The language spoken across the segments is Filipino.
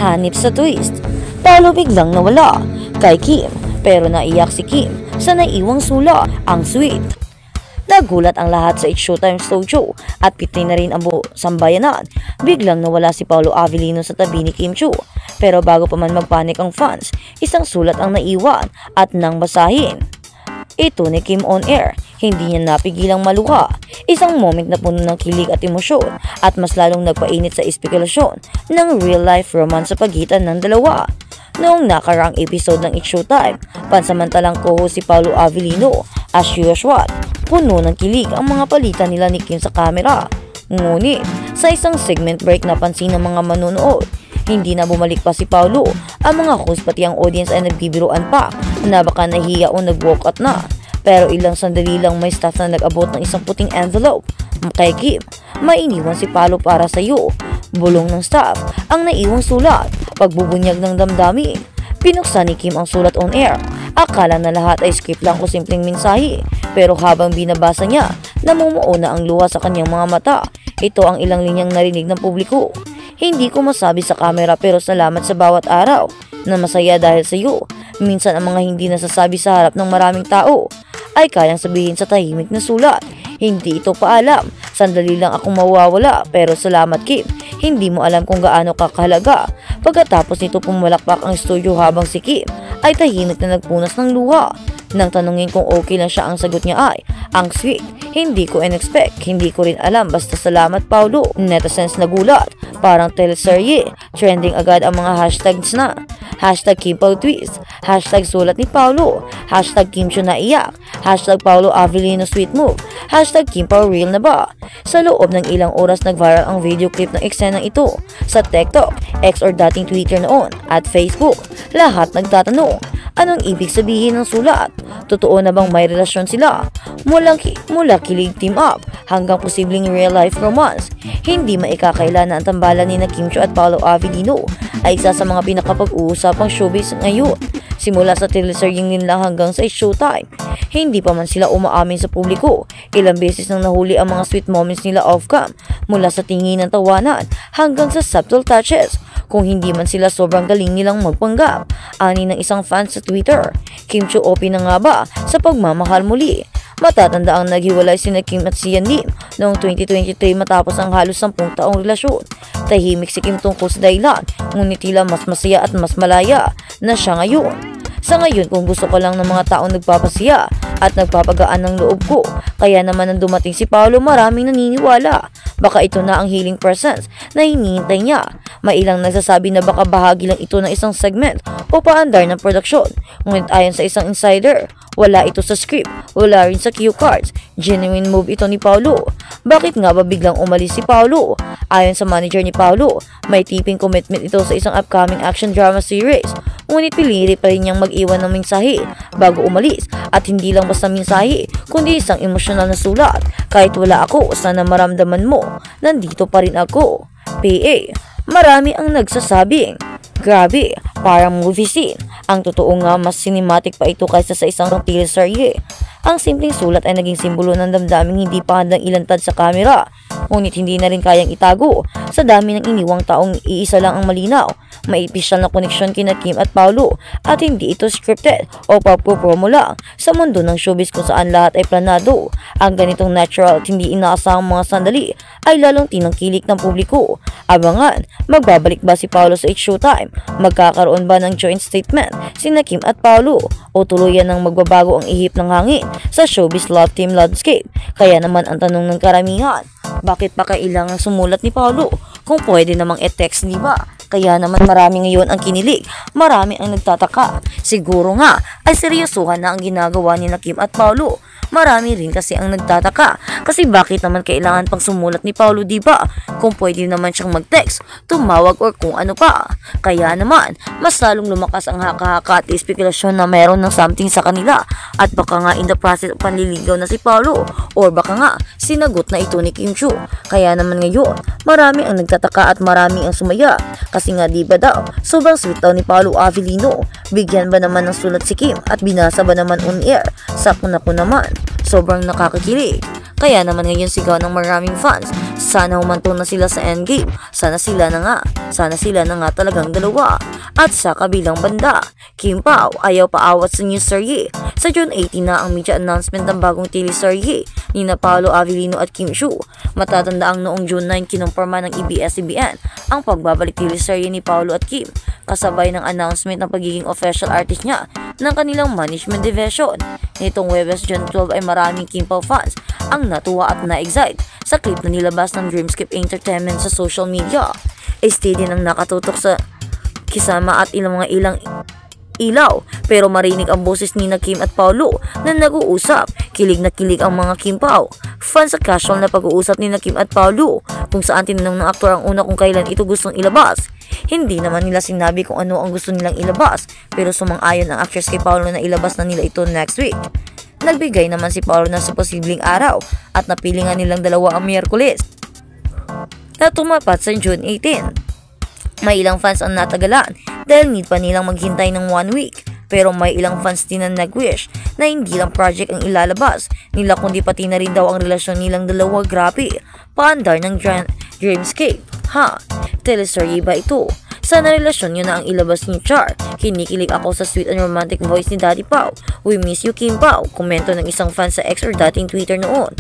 hanip sa twist. Paolo biglang nawala kay Kim pero naiyak si Kim sa naiwang sula. Ang sweet. Nagulat ang lahat sa It's Showtime studio at piti na rin ang buong sambayanan. Biglang nawala si Paolo Avellino sa tabi ni Kim Chiu. Pero bago pa man magpanik ang fans, isang sulat ang naiwan at nang basahin ito ni Kim on air, hindi niya napigilang maluha. Isang moment na puno ng kilig at emosyon at mas lalong nagpainit sa espekulasyon ng real life romance sa pagitan ng dalawa. Noong nakaraang episode ng It's Showtime, pansamantalang co-host si Paolo Avellino. As usual, puno ng kilig ang mga palitan nila ni Kim sa camera. Ngunit, sa isang segment break napansin ng mga manonood, hindi na bumalik pa si Paolo. Ang mga host pati ang audience ay nagbibiruan pa na baka nahiya o nag-walkout na. Pero ilang sandali lang may staff na nag-abot ng isang puting envelope. Kay Kim, may iniwan si Paolo para sa iyo. Bulong ng staff ang naiwang sulat, pagbubunyag ng damdamin. Pinuksan ni Kim ang sulat on air. Akala na lahat ay script lang o simpleng mensahe. Pero habang binabasa niya, namumuo na ang luha sa kanyang mga mata. Ito ang ilang linyang narinig ng publiko. Hindi ko masabi sa camera pero salamat sa bawat araw na masaya dahil sa iyo. Minsan ang mga hindi nasasabi sa harap ng maraming tao ay kayang sabihin sa tahimik na sulat. Hindi ito paalam. Sandali lang akong mawawala pero salamat Kim. Hindi mo alam kung gaano kakahalaga. Pagkatapos nito pumalakpak ang studio habang si Kim ay tahimik na nagpunas ng luha. Nang tanungin kung okay lang siya, ang sagot niya ay, ang sweet, hindi ko in-expect, hindi ko rin alam, basta salamat Paolo. Netizens nagulat, parang teleserye, trending agad ang mga hashtags na. Hashtag Kim Pao Twist, hashtag sulat ni Paolo, hashtag Kim Chiu naiyak, hashtag Paolo Avellino sweet move, hashtag Kim Pao real na ba? Sa loob ng ilang oras nag-viral ang video clip ng eksenang ito sa TikTok, X or dating Twitter noon, at Facebook. Lahat nagtatanong, anong ibig sabihin ng sulat? Totoo na bang may relasyon sila? Mula kilig team up hanggang posibleng real life romance. Hindi maikakaila na ang tambalan ni Kim Chiu at Paolo Avellino ay isa sa mga pinakapag-uusapang showbiz ngayon. Simula sa teleseryeng din lang hanggang sa Showtime. Hindi pa man sila umaamin sa publiko. Ilang beses nang nahuli ang mga sweet moments nila off-cam, mula sa tingin ng tawanan hanggang sa subtle touches. Kung hindi man sila sobrang galing nilang magpanggap. Ani ng isang fan sa Twitter, Kim Chiu OP na nga ba sa pagmamahal muli? Matatanda ang naghiwalay sina Kim at si Yan Lim noong 2023 matapos ang halos 10 taong relasyon. Tahimik si Kim tungkol sa dahilan, ngunit tila mas masaya at mas malaya na siya ngayon. Sa ngayon, kung gusto ko lang ng mga taong nagpapasaya at nagpapagaan ng loob ko, kaya naman nang dumating si Paolo, maraming naniniwala. Baka ito na ang healing presence na hinihintay niya. May ilang nagsasabi na baka bahagi lang ito ng isang segment o paandar ng produksyon. Ngunit ayon sa isang insider, wala ito sa script, wala rin sa cue cards. Genuine move ito ni Paolo. Bakit nga ba biglang umalis si Paolo? Ayon sa manager ni Paolo, may tiping commitment ito sa isang upcoming action drama series. Ngunit pinili pa rin niyang mag-iwan ng mensahe bago umalis, at hindi lang basta mensahe kundi isang emosyonal na sulat. Kahit wala ako, sana maramdaman mo, nandito pa rin ako. PA. Marami ang nagsasabing, grabe, parang movie scene. Ang totoo nga, mas cinematic pa ito kaysa sa isang teleserye. Ang simpleng sulat ay naging simbolo ng damdaming hindi pa handang ilantad sa kamera. Ngunit hindi na rin kayang itago sa dami ng iniwang taong iisa lang ang malinaw. May official na koneksyon kina Kim at Paolo at hindi ito scripted o pagpo-promo lang sa mundo ng showbiz kung saan lahat ay planado. Ang ganitong natural at hindi inaasahang mga sandali ay lalong tinangkilik ng publiko. Abangan, magbabalik ba si Paolo sa It's Showtime? Magkakaroon ba ng joint statement sina Kim at Paolo? O tuluyan ng magbabago ang ihip ng hangin sa showbiz love team landscape? Kaya naman ang tanong ng karamihan, bakit pa kailangan sumulat ni Paolo kung pwede namang e-text, di ba? Kaya naman marami ngayon ang kinilig, marami ang nagtataka. Siguro nga ay seryosohan na ang ginagawa ni Kim at Paolo. Marami rin kasi ang nagtataka kasi bakit naman kailangan pang sumulat ni Paolo, di ba? Kung pwede naman siyang mag-text, tumawag or kung ano pa. Kaya naman, mas lalong lumakas ang haka-haka at spekulasyon na meron ng something sa kanila at baka nga in the process of panliligaw na si Paolo or baka nga sinagot na ito ni Kim Chiu. Kaya naman ngayon, marami ang nagtataka at marami ang sumaya kasi nga di ba daw, sobrang sweet daw ni Paolo Avellino. Bigyan ba naman ng sulat si Kim at binasa ba naman on air? Sakto na po naman. Sobrang nakakakilig. Kaya naman ngayon sigaw ng maraming fans, sana humantong na sila sa endgame, sana sila na nga talagang dalawa. At sa kabilang banda, Kim Pao ayaw paawat sa news serye. Sa June 18 na ang media announcement ng bagong teleserye ni Paolo Avellino at Kim Chiu. Matatanda ang noong June 9 kinumpirma ng ABS-CBN ang pagbabalik teleserye ni Paolo at Kim, kasabay ng announcement ng pagiging official artist niya ng kanilang management division. Nitong Webes June 12 ay maraming Kim Pao fans ang natuwa at na-excite sa clip na nilabas ng Dreamscape Entertainment sa social media. Steady nang nakatutok sa kisama at ilang ilaw, pero marinig ang boses ni Kim at Paolo na nag-uusap. Kilig na kilig ang mga Kim Pao fans sa casual na pag-uusap ni Kim at Paolo, kung saan tinanong ng aktor ang una kung kailan ito gustong ilabas. Hindi naman nila sinabi kung ano ang gusto nilang ilabas, pero sumang-ayon ang actress kay Paolo na ilabas na nila ito next week. Nagbigay naman si Paolo na sa posibleng araw at napili nga nilang dalawa ang Miyerkules na tumapat sa June 18. May ilang fans ang natagalan dahil need pa nilang maghintay ng 1 week, pero may ilang fans din na nag-wish na hindi lang project ang ilalabas nila kundi pati na rin daw ang relasyon nilang dalawa. Grabe, paandar ng Dreamscape. Teleserye ba ito? Sana relasyon nyo na ang ilabas ni Char. Kinikilig ako sa sweet and romantic voice ni Daddy Pao. We miss you, Kim Pao. Komento ng isang fan sa X or dating Twitter noon.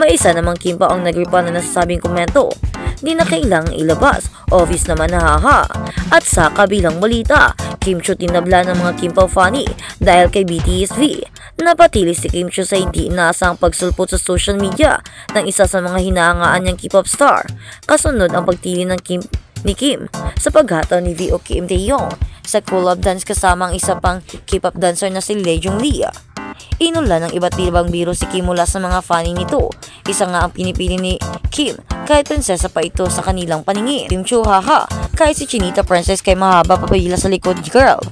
May isa namang Kim Pao ang nag-reply na nasasabing komento, di na kailangang ilabas. Obvious naman na haha. At sa kabilang balita, Kim Chiu tinabla ng mga Kim Pao funny dahil kay BTSV. Napatili si Kim Chiu sa hindi inaasang pagsulpot sa social media ng isa sa mga hinahangaan niyang K-pop star. Kasunod ang pagtili ng ni Kim sa paghataw ni VO Kim Taeyong sa collab dance kasama ang isa pang K-pop dancer na si Lee Jung Lee. Inula ng iba't ibang biro si Kim mula sa mga funny nito. Isa nga ang pinipili ni Kim kahit prinsesa pa ito sa kanilang paningin. Kim Chiu haha, kahit si Chinita Princess kay mahaba papayila sa likod girl.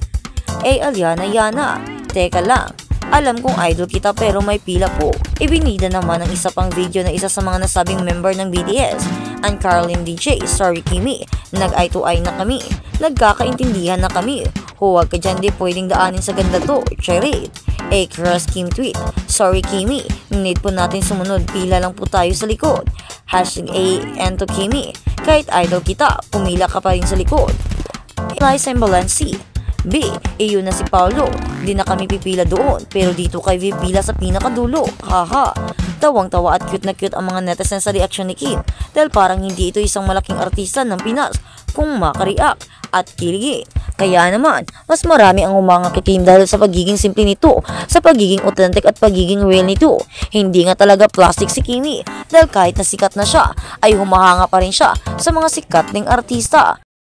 Aliana Yana, teka lang, alam kong idol kita pero may pila po. Ibinida naman ang isa pang video na isa sa mga nasabing member ng BTS, ang Caroline DJ. Sorry Kimi, nag-eye to eye na kami, nagkakaintindihan na kami. Huwag ka dyan, di pwedeng daanin sa ganda to. Charade. Cross Kim tweet, sorry Kimi, need po natin sumunod, pila lang po tayo sa likod. Hashtag A to Kimi, kahit idol kita, pumila ka pa rin sa likod. Liza Imbalansi. B, yun na si Paolo, di na kami pipila doon, pero dito kay pipila sa pinakadulo. Haha. Tawang-tawa at cute na cute ang mga netizens sa reaksyon ni Kim dahil parang hindi ito isang malaking artista ng Pinas kung makareact at kiligin. Kaya naman, mas marami ang humanga kay Kim dahil sa pagiging simple nito, sa pagiging authentic at pagiging real nito. Hindi nga talaga plastic si Kimi dahil kahit na sikat na siya, ay humahanga pa rin siya sa mga sikat ding artista.